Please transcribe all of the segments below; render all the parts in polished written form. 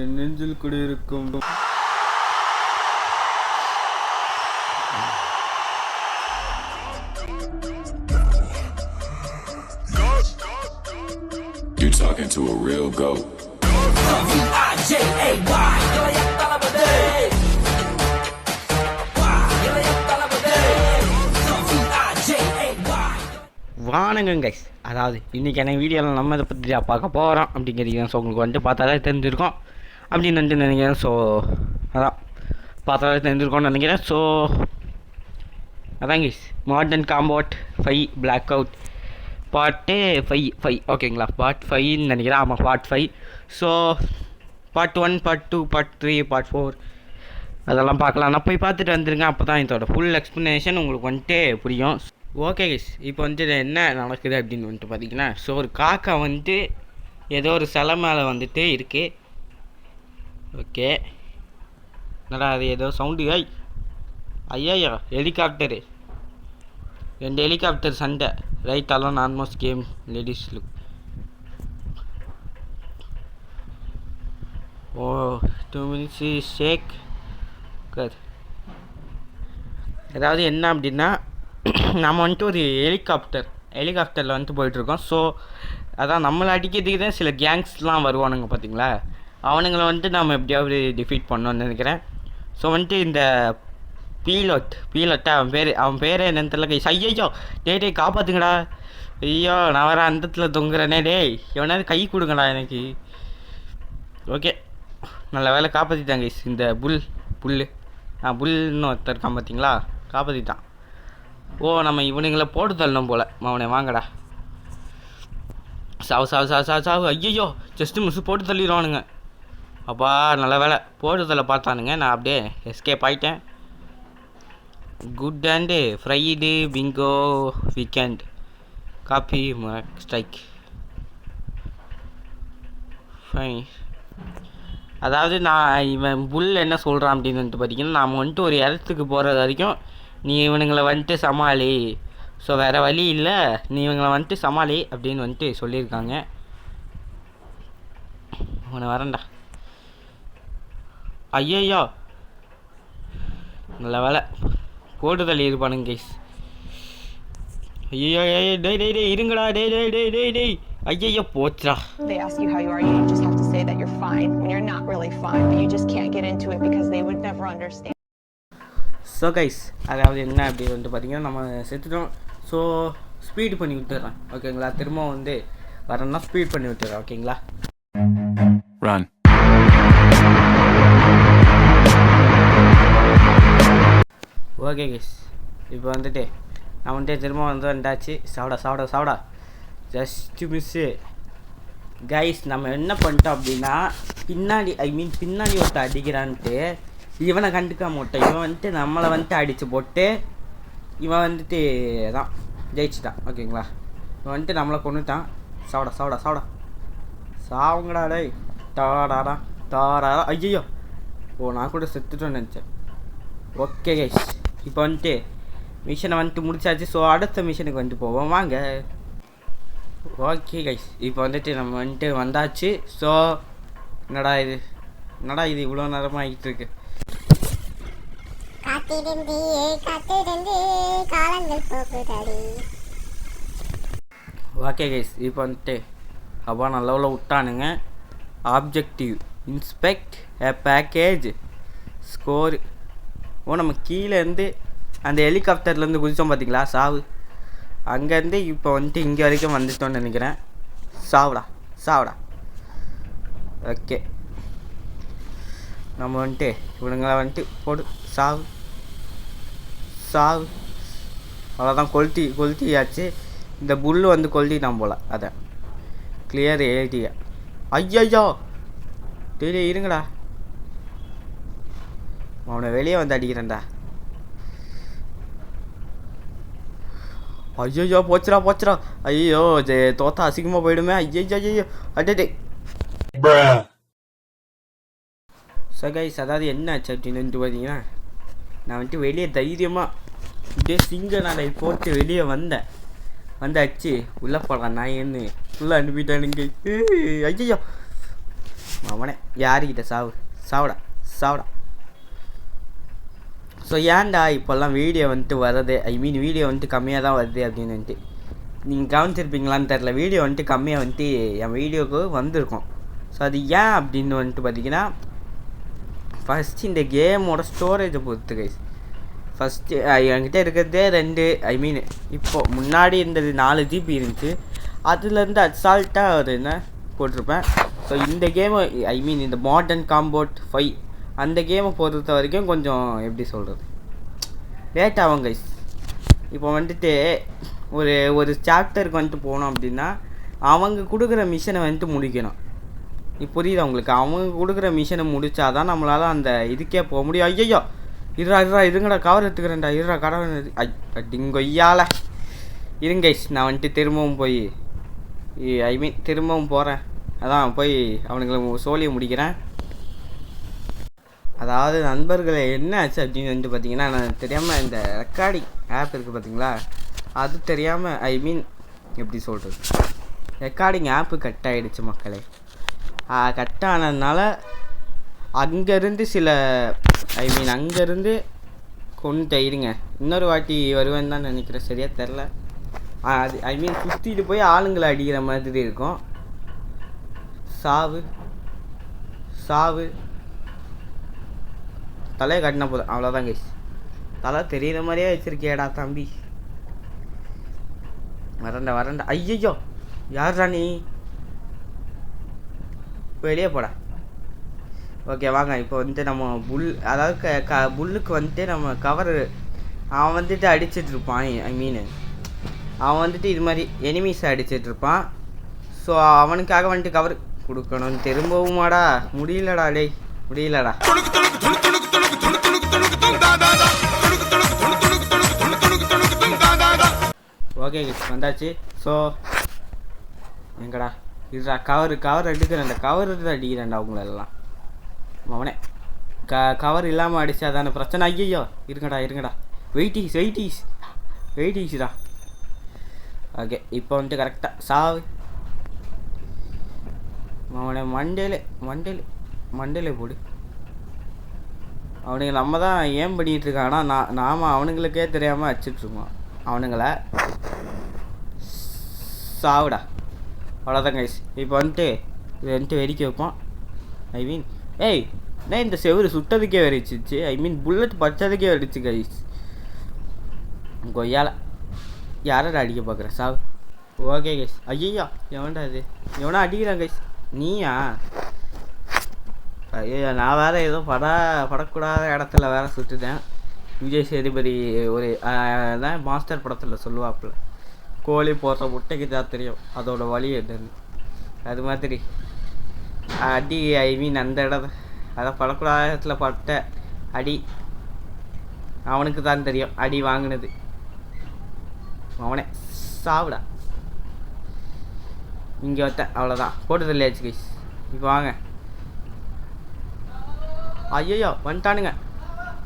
என் நெஞ்சில் குடியிருக்கும் You talking to a real goat. வானங்க கைஸ், அதாவது இன்றைக்கி என்ன வீடியோவில் நம்ம இதை பற்றி பார்க்க போகிறோம் அப்படிங்கிறீங்க. ஸோ உங்களுக்கு வந்துட்டு பார்த்தாலே தெரிஞ்சிருக்கோம் அப்படின்னு வந்துட்டு நினைக்கிறேன். ஸோ அதான் பார்த்தாலே தெரிஞ்சிருக்கோன்னு நினைக்கிறேன். ஸோ அதான் guys, modern combat 5 blackout part 5 ஓகேங்களா, பார்ட் 5ன்னு நினைக்கிறேன். ஆமாம், part 5. So part 1, part 2, part 3, part 4 அதெல்லாம் பார்க்கலாம். நான் போய் பார்த்துட்டு வந்துருங்க. அப்போ தான் இதோட ஃபுல் எக்ஸ்ப்ளனேஷன் உங்களுக்கு வந்துட்டு புரியும். ஓகே கைஸ், இப்போ வந்துட்டு என்ன நடக்குது அப்படின்னு வந்துட்டு பார்த்தீங்கன்னா, ஸோ ஒரு காக்கா வந்துட்டு ஏதோ ஒரு சிலை மேலே வந்துட்டு இருக்குது. ஓகே, என்னடா அது ஏதோ சவுண்டு? ஐயா ஹெலிகாப்டரு, 2 ஹெலிகாப்டர் சண்டை. Right, alone almost came ladies look. Oh 2 minutes shake. அதாவது என்ன அப்படின்னா, நம்ம வந்துட்டு ஒரு ஹெலிகாப்டரில் வந்துட்டு போயிட்டுருக்கோம். ஸோ அதான் நம்மளை அடிக்கிறதுக்கு தான் சில கேங்ஸ்லாம் வருவானுங்க பார்த்தீங்களா, அவனுங்களை வந்துட்டு நம்ம எப்படியாவது டிஃபீட் பண்ணோன்னு நினைக்கிறேன். ஸோ வந்துட்டு இந்த பீலோட்டை அவன் பேரே என்னன்னு தெரியல கைஸ். ஐயோ டேய் காப்பாற்றுங்கடா. ஐயோ நான் வேறு அந்தத்தில் தொங்குறேனே. டேய் எவனாவது கை கொடுங்கடா எனக்கு. ஓகே, நல்ல வேலை காப்பாற்றிட்டாங்க கைஸ். இந்த புல்லுன்னு ஒருத்தர் இருக்கான் பார்த்தீங்களா, காப்பாற்றிட்டான். ஓ நம்ம இவனுங்களை போட்டு தள்ளணும் போல். அவனை வாங்கடா. சாவு. ஐயோ ஜஸ்ட்டு மிஸ்ஸு போட்டு தள்ளிடுவானுங்க. அப்பா நல்ல வேலை போட்டு தள்ள பார்த்தானுங்க. நான் அப்படியே எஸ்கேப் ஆகிட்டேன். Good and fried bingo weekend copy strike fine. அதாவது இவன் புல் என்ன சொல்கிறான் அப்படின்னு வந்துட்டு பார்த்தீங்கன்னா, நாம் வந்துட்டு ஒரு இடத்துக்கு போகிறது வரைக்கும் நீ இவனுங்களை வந்துட்டு சமாளி. ஸோ வேறு வழி இல்லை, நீ இவங்களை வந்துட்டு சமாளி அப்படின்னு வந்துட்டு சொல்லியிருக்காங்க. உன்னை வரேன்டா. ஐயோ நல்ல வேலை போட்டு தள்ளி இருப்பானுங்க கைஸ். ஐயோ டேய் இருங்கடா. டேய் ஐயோ போச்சுடா. They ask you how you are, you just have to say that you're fine when you're not really fine, but you just can't get into it because they would never understand. So guys, அதாவது என்ன அப்படி வந்துட்டு பார்த்தீங்கன்னா, நம்ம செத்துட்டோம். So speed பண்ணி விட்டுறேன் ஓகேங்களா. திரும்ப வந்து வரேன்னா ஸ்பீட் பண்ணி விட்டுறேன் ஓகேங்களா. Run. ஓகே கைஸ், இப்போ வந்துட்டு நான் வந்துட்டு திரும்ப வந்தாச்சு. சாப்பிடா ஜஸ்ட்டு மிஸ்ஸு கைஸ். நம்ம என்ன பண்ணிட்டோம் அப்படின்னா, பின்னாடி ஒருத்த அடிக்கிறான்ட்டு இவனை கண்டுக்காம விட்டேன். இவன் வந்துட்டு நம்மளை வந்துட்டு அடித்து போட்டு இவன் வந்துட்டு தான் ஜெயிச்சிட்டான் ஓகேங்களா. இவன் வந்துட்டு நம்மளை கொண்டுட்டான். சாப்பிடா சாவுங்கடா. டேய் தாடா. ஐயோ ஓ நான் கூட செத்துட்டோன்னு நினச்சேன். ஓகே கைஸ், இப்போ வந்துட்டு மிஷனை வந்துட்டு முடிச்சாச்சு. ஸோ அடுத்த மிஷனுக்கு வந்துட்டு போவோம் வாங்க. ஓகே கைஸ், இப்போ வந்துட்டு நம்ம வந்துட்டு வந்தாச்சு. ஸோ என்னடா இது இவ்வளோ நேரமாக ஆகிட்டு இருக்கு. ஓகே கைஸ், இப்போ வந்துட்டு அப்பா நல்ல விட்டானுங்க. ஆப்ஜெக்டிவ் இன்ஸ்பெக்ட் எ பேக்கேஜ் ஸ்கோர். ஓ நம்ம கீழேருந்து அந்த ஹெலிகாப்டர்லேருந்து குதித்தோம் பார்த்தீங்களா, சாவு. அங்கேருந்து இப்போ வந்துட்டு இங்கே வரைக்கும் வந்துட்டோன்னு நினைக்கிறேன். சாவுடா. ஓகே, நம்ம வந்துட்டு இவனுங்களை வந்துட்டு போடு. சாவு அவ்வளோதான். கொளுத்தியாச்சு. இந்த புல்லு வந்து கொளுத்திட்டான் போல். அதை கிளியர் ஏரியா. ஐயோ டெய்லி இருங்கடா, அவனை வெளியே வந்து அடிக்கிறேன்டா. ஐயோ போச்சுடா. ஐயோ தோத்தா அசிங்கமாக போயிடுமே. ஐயோ அடே. ஸோ கைஸ், அதாவது என்ன ஆச்சு அப்படின்னு பார்த்தீங்கன்னா, நான் வந்துட்டு வெளியே தைரியமாக இப்படியே சிங்க நடை போட்டு வெளியே வந்தாச்சு. உள்ளே போடலாம் நான் என்ன ஃபுல்லாக அனுப்பிட்டானுங்க. ஐயோ அவனே யாருக்கிட்ட சாவுடா சாவுடா. ஸோ ஏன்டா இப்போல்லாம் வீடியோ வந்துட்டு வர்றது, ஐ மீன் வீடியோ வந்துட்டு கம்மியாக தான் வருது அப்படின்னு வந்துட்டு நீங்கள் கவனிச்சிருப்பீங்களான்னு தெரில. வீடியோ வந்துட்டு கம்மியாக வந்துட்டு என் வீடியோவுக்கு வந்திருக்கும். ஸோ அது ஏன் அப்படின்னு வந்துட்டு பார்த்தீங்கன்னா, ஃபஸ்ட்டு இந்த கேமோட ஸ்டோரேஜை பொறுத்து கைஸ். ஃபஸ்ட்டு என்கிட்ட இருக்கிறதே 2, ஐ மீன் இப்போது முன்னாடி இருந்தது 4 GB இருந்துச்சு. அதுலேருந்து அசால்ட்டாக ஒரு என்ன போட்டிருப்பேன். ஸோ இந்த கேமு ஐ மீன் இந்த மாடர்ன் காம்பேட் 5 அந்த கேமை பொறுத்த வரைக்கும் கொஞ்சம் எப்படி சொல்கிறது லேட் ஆகும் கைஸ். இப்போ வந்துட்டு ஒரு சாப்டருக்கு வந்துட்டு போனோம் அப்படின்னா அவங்க கொடுக்குற மிஷனை வந்துட்டு முடிக்கணும். இப்போ புரியுது அவங்களுக்கு? அவங்க கொடுக்குற மிஷனை முடித்தாதான் நம்மளால் அந்த இதுக்கே போக முடியும். ஐயோ இருங்கடா கவர் எடுத்துக்கிறேன்டா, கடவுள் டிங்கொய்யால இருங்க கைஸ். நான் வந்துட்டு திரும்பவும் போய் ஐ மீன் திரும்பவும் போகிறேன். அதான் போய் அவனுங்களுக்கு சோழியை முடிக்கிறேன். அதாவது நண்பர்களை என்ன ஆச்சு அப்படின்னு வந்துட்டு பார்த்தீங்கன்னா, நான் தெரியாமல் இந்த ரெக்கார்டிங் ஆப் இருக்குது பார்த்தீங்களா, அது தெரியாமல் ஐ மீன் எப்படி சொல்கிறது ரெக்கார்டிங் ஆப்பு கட் ஆகிடுச்சு மக்களே. கட் ஆனதுனால அங்கேருந்து சில ஐ மீன் அங்கேருந்து கொண்டு இருங்க இன்னொரு வாட்டி வருவேன்னு தான் நினைக்கிறேன், சரியாக தெரில. அது ஐ மீன் சுற்றிட்டு போய் ஆளுங்களை அடிக்கிற மாதிரி இருக்கும். சாவு தலையை கட்டினா போதும், அவ்வளோதான் கைஸ். தலை தெரியுற மாதிரியே வச்சுருக்கியடா தம்பி. வரண்டா ஐயோ யார்ரா நீ, வெளியே போடா. ஓகே வாங்க, இப்போ வந்துட்டு நம்ம அதாவது புல்லுக்கு வந்துட்டு நம்ம கவர் அவன் வந்துட்டு அடிச்சிட்ருப்பான். ஐ மீன் அவன் வந்துட்டு இது மாதிரி எனிமீஸை அடிச்சிட்ருப்பான். ஸோ அவனுக்காக வந்துட்டு கவர் கொடுக்கணும். திரும்பவுமாடா முடியலடா முடியலடா. ஓகே வந்தாச்சு. ஸோ எங்கடா இதுடா கவர் எடுக்கிறேன்டா, கவர் அடிக்கிறேன்டா அவங்களெல்லாம். அவனே கவர் இல்லாமல் அடிச்சா தானே பிரச்சனை. ஐயோ இருங்கடா வெயிட்டீஸ்டா. ஓகே இப்போ வந்துட்டு கரெக்டாக சாவு. அவனை மண்டையில போடு. அவனுங்க நம்ம தான் ஏன் பண்ணிகிட்டு இருக்கான், ஆனால் நாம் அவனுங்களுக்கே தெரியாமல் அடிச்சிட்ருக்கோம் அவனுங்களை. சாவுடா, அவ்வளோதான் கைஸ். இப்போ வந்துட்டு இது வந்துட்டு வெடிக்க வைப்போம். ஐ மீன் நான் இந்த செவரு சுட்டதுக்கே வெடிச்சிச்சு. ஐ மீன் புல்லட் பச்சதுக்கே வெடிச்சு கைஸ். கொய்யால யாரை அடிக்க பார்க்குறேன் சாவு. Okay guys. ஐயா எவன்டா இது, எவனா அடிக்கிறான் கைஸ். நீயா? ஐயோ நான் வேறு ஏதோ படக்கூடாத இடத்துல வேறு சுட்டுட்டேன். விஜய் சேதுபதி ஒரு மாஸ்டர் படத்தில் சொல்லுவாப்புல, கோழி போடுற முட்டைக்கு தான் தெரியும் அதோட வலி என்னன்னு. அது மாதிரி அடி ஐ மீன் அந்த அதான் படக்கூடாத இடத்துல பட்ட அடி அவனுக்கு தான் தெரியும் அடி வாங்கினது. அவனே சாவுடா. இங்கே வட்டேன் அவ்வளோதான், போட்டு தள்ளியாச்சு கைஸ். இப்போ வாங்க. ஐயோ வந்துட்டானுங்க.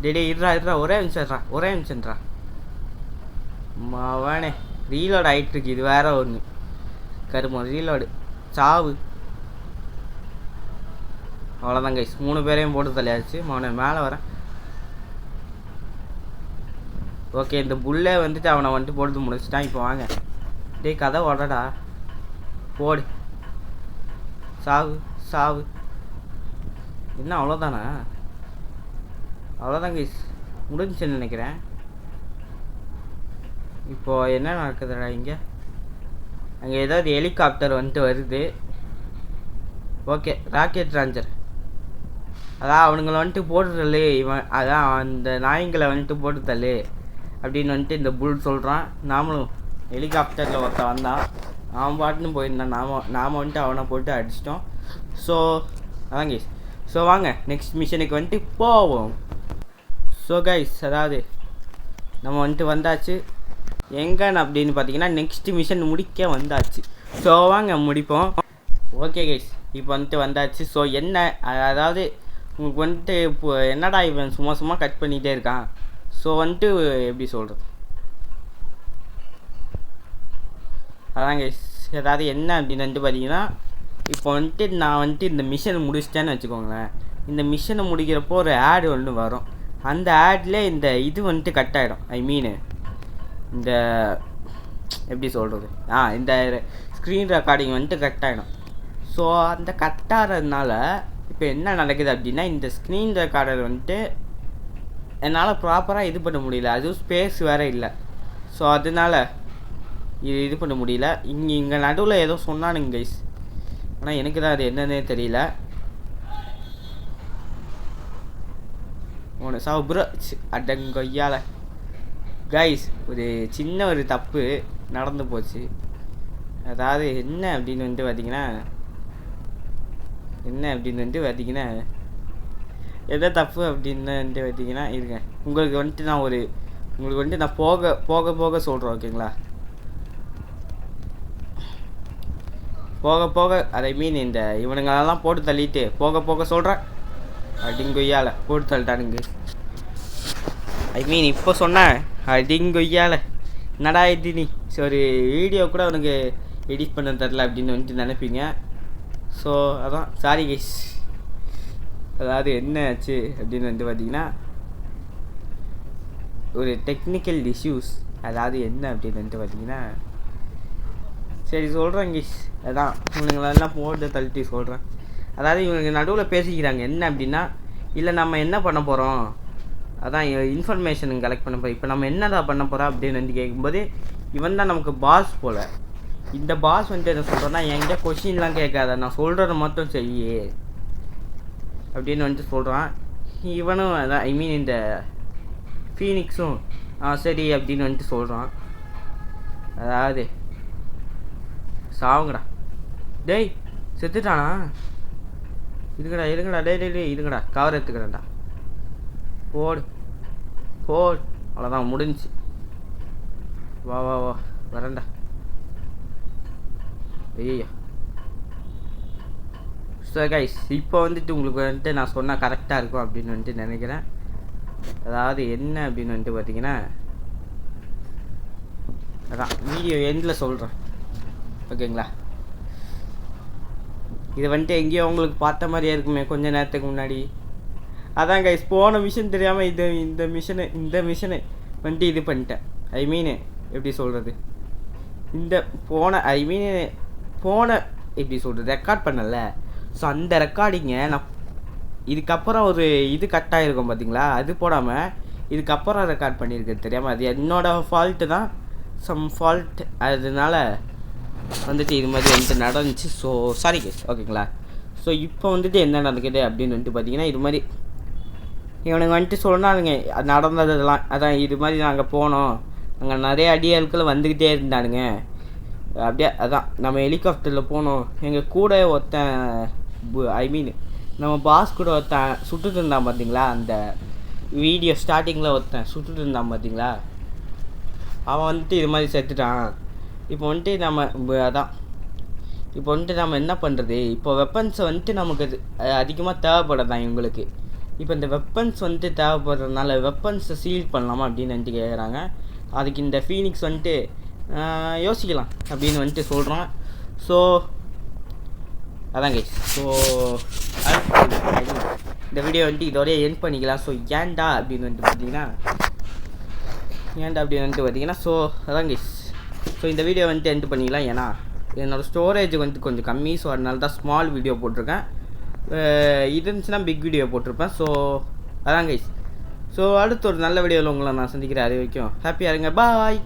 டே இருறா ஒரே நிமிஷம்ன்றா. அவனே ரீலோடு ஆகிட்டுருக்கு. இது வேற ஒன்று கருமம் ரீலோடு. சாவு. அவ்வளோதான் கைஸ், 3 பேரையும் போட்டு தள்ளியாச்சு. அவனை மேலே வரேன். ஓகே இந்த புல்லே வந்துட்டு அவனை வந்துட்டு போட்டு முடிச்சிட்டான். இப்போ வாங்க கதை ஓடடா போடு. சாவு. என்ன அவ்வளோதானா? அவ்வளோதான் கைஸ், முடிஞ்சுன்னு நினைக்கிறேன். இப்போது என்ன நடக்குதுடா இங்கே? அங்கே ஏதாவது ஹெலிகாப்டர் வந்துட்டு வருது. Okay rocket launcher. அதான் அவனுங்களை வந்துட்டு போட்டுத்தள்ளு, அதான் அந்த நாய்ங்களை வந்துட்டு போட்டுத்தள்ளு அப்படின்னு வந்துட்டு இந்த புல் சொல்கிறான். நாமளும் ஹெலிகாப்டரில் ஒருத்தன் வந்தான், அவன் பாட்டுன்னு போயிருந்தான். நாம் வந்துட்டு அவனை போட்டு அடிச்சிட்டோம். ஸோ அதான் கைஸ். ஸோ வாங்க நெக்ஸ்ட் மிஷனுக்கு வந்துட்டு போவோம். ஸோ கைஸ் அதாவது நம்ம வந்துட்டு வந்தாச்சு எங்கன்னு அப்படின்னு பார்த்தீங்கன்னா நெக்ஸ்ட் மிஷன் முடிக்க வந்தாச்சு. ஸோ வாங்க முடிப்போம். ஓகே கைஸ் இப்போ வந்துட்டு வந்தாச்சு. ஸோ என்ன அதாவது உங்களுக்கு வந்துட்டு இப்போ என்னடா இவன் சும்மா கட் பண்ணிகிட்டே இருக்கான். ஸோ வந்துட்டு எப்படி சொல்கிறது அதான் கைஸ், ஏதாவது என்ன அப்படின்னு வந்துட்டு பார்த்தீங்கன்னா இப்போ வந்துட்டு நான் வந்துட்டு இந்த மிஷனை முடிச்சிட்டேன்னு வச்சுக்கோங்களேன். இந்த மிஷனை முடிக்கிறப்போ ஒரு ஆடு ஒன்று வரும். அந்த ஆட்லேயே இந்த இது வந்துட்டு கட் ஆகிடும். ஐ மீனு இந்த எப்படி சொல்கிறது, இந்த ஸ்க்ரீன் ரெக்கார்டிங் வந்துட்டு கட் ஆகிடும். ஸோ அந்த கட் ஆகிறதுனால இப்போ என்ன நடக்குது அப்படின்னா, இந்த ஸ்க்ரீன் ரெக்கார்டர் வந்துட்டு என்னால் ப்ராப்பராக இது பண்ண முடியல. அதுவும் ஸ்பேஸ் வேறு இல்லை. ஸோ அதனால இது பண்ண முடியல. இங்கே நடுவில் ஏதோ சொன்னானுங்க கைஸ், ஆனால் எனக்கு தான் அது என்னன்னே தெரியல. ஒன்று சாப்பிட்ற அடங்கொய்யால கைஸ் ஒரு சின்ன ஒரு தப்பு நடந்து போச்சு. அதாவது என்ன அப்படின்னு வந்துட்டு பார்த்தீங்கன்னா எதை தப்பு அப்படின்னு வந்துட்டு பார்த்தீங்கன்னா இருங்க, உங்களுக்கு வந்துட்டு நான் போக சொல்கிறேன். ஓகேங்களா, போக அதை மீன் இந்த இவனுங்களெல்லாம் போட்டு தள்ளிட்டு போக சொல்கிறேன். அடிங்கொய்யால போட்டு தள்ளிட்டானுங்க. ஐ மீன் இப்போ சொன்னேன் அடிங்கொய்யால என்னடா இது நீ ஒரு வீடியோ கூட உனக்கு எடிட் பண்ண தரல அப்படின்னு வந்துட்டு நினைப்பீங்க. ஸோ அதான் சாரி கைஸ். அதாவது என்ன ஆச்சு அப்படின்னு வந்துட்டு பார்த்தீங்கன்னா ஒரு டெக்னிக்கல் இஷ்யூஸ். அதாவது என்ன அப்படின்னு வந்துட்டு பார்த்தீங்கன்னா சரி சொல்கிறேன் கைஸ். அதான் இவனுங்களெல்லாம் போட்டு தள்ளிட்டு சொல்கிறேன். அதாவது இவங்க நடுவில் பேசிக்கிறாங்க என்ன அப்படின்னா, இல்லை நம்ம என்ன பண்ண போகிறோம், அதான் இன்ஃபர்மேஷன் கலெக்ட் பண்ண போகிறோம். இப்போ நம்ம என்னடா பண்ண போகிறோம் அப்படின்னு வந்து கேட்கும்போது இவன் தான் நமக்கு பாஸ் போல். இந்த பாஸ் வந்துட்டு என்ன சொல்கிறேன்னா, என்கிட்ட கொஷின்லாம் கேட்காத, நான் சொல்கிறத மட்டும் செய்யே அப்படின்னு வந்துட்டு சொல்கிறான். இவனும் அதான் ஐ மீன் இந்த ஃபீனிக்ஸும் சரி அப்படின்னு வந்துட்டு சொல்கிறான். அதாவது சாவுங்கடா டேய், செத்துட்டானா? இருங்கடா டேய் இருங்கடா, கவர் எடுத்துக்கிறேன்டா. போடு அவ்வளோதான் முடிஞ்சிச்சு. வா வரேன்டா. ஐயா ஸோ கைஸ் இப்போ வந்துட்டு உங்களுக்கு வந்துட்டு நான் சொன்னால் கரெக்டாக இருக்கும் அப்படின்னு வந்துட்டு நினைக்கிறேன். அதாவது என்ன அப்படின்னு வந்துட்டு பார்த்தீங்கன்னா அதான் வீடியோ எண்டில் சொல்கிறேன். ஓகேங்களா, இது வந்துட்டு எங்கேயோ உங்களுக்கு பார்த்த மாதிரியே இருக்குமே கொஞ்ச நேரத்துக்கு முன்னாடி. அதான் கைஸ் போன மிஷன் தெரியாமல் இந்த மிஷனை வந்துட்டு இது பண்ணிட்டேன். ஐ மீனு எப்படி சொல்கிறது, இந்த போன எப்படி சொல்கிறது ரெக்கார்ட் பண்ணல. ஸோ அந்த ரெக்கார்டிங்கை நான் இதுக்கப்புறம் ஒரு இது கட் ஆகிருக்கும் பார்த்தீங்களா, அது போடாமல் இதுக்கப்புறம் ரெக்கார்ட் பண்ணியிருக்கேன் தெரியாமல். அது என்னோடய ஃபால்ட்டு தான், சம் ஃபால்ட். அதனால வந்துட்டு இது மாதிரி வந்துட்டு நடந்துச்சு. So sorry guys. ஓகேங்களா, ஸோ இப்போ வந்துட்டு என்ன நடக்குது அப்படின்னு வந்துட்டு பார்த்தீங்கன்னா இது மாதிரி இவனுங்க வந்துட்டு சொன்னானுங்க நடந்ததெல்லாம். அதான் இது மாதிரி நாங்கள் போனோம், அங்கே நிறைய அடியாட்கள் வந்துக்கிட்டே இருந்தானுங்க அப்படியே. அதான் நம்ம ஹெலிகாப்டரில் போனோம், எங்கள் கூட ஒருத்தன் ஐ மீன் நம்ம பாஸ் கூட ஒருத்தன் சுட்டுட்டு இருந்தான் பார்த்தீங்களா, அந்த வீடியோ ஸ்டார்டிங்கில் ஒருத்தன் சுட்டுட்டு இருந்தான் பார்த்தீங்களா, அவன் வந்துட்டு இது மாதிரி செத்துட்டான். இப்போ வந்துட்டு நம்ம என்ன பண்ணுறது, இப்போ வெப்பன்ஸை வந்துட்டு நமக்கு அதிகமாக தேவைப்படுதான் இவங்களுக்கு. இப்போ இந்த வெப்பன்ஸ் வந்துட்டு தேவைப்படுறதுனால வெப்பன்ஸை சீல் பண்ணலாமா அப்படின்னு வந்துட்டு கேட்குறாங்க. அதுக்கு இந்த ஃபீனிக்ஸ் வந்துட்டு யோசிக்கலாம் அப்படின்னு வந்துட்டு சொல்கிறான். ஸோ அதான் கைஸ். ஸோ இந்த வீடியோ வந்துட்டு இதோடய எண்ட் பண்ணிக்கலாம். ஸோ ஏன்டா அப்படின்னு வந்துட்டு பார்த்தீங்கன்னா ஸோ அதான் கைஸ். ஸோ இந்த வீடியோ வந்துட்டு எண்ட் பண்ணிக்கலாம். ஏன்னா என்னோடய ஸ்டோரேஜ் வந்துட்டு கொஞ்சம் கம்மி. ஸோ அதனால தான் ஸ்மால் வீடியோ போட்டிருக்கேன். இது இருந்துச்சுன்னா பிக் வீடியோ போட்டிருப்பேன். ஸோ அதான் கைஸ். ஸோ அடுத்து ஒரு நல்ல வீடியோவில் உங்களை நான் சந்திக்கிறேன். அது வரைக்கும் ஹாப்பியாக இருங்க. பாய்.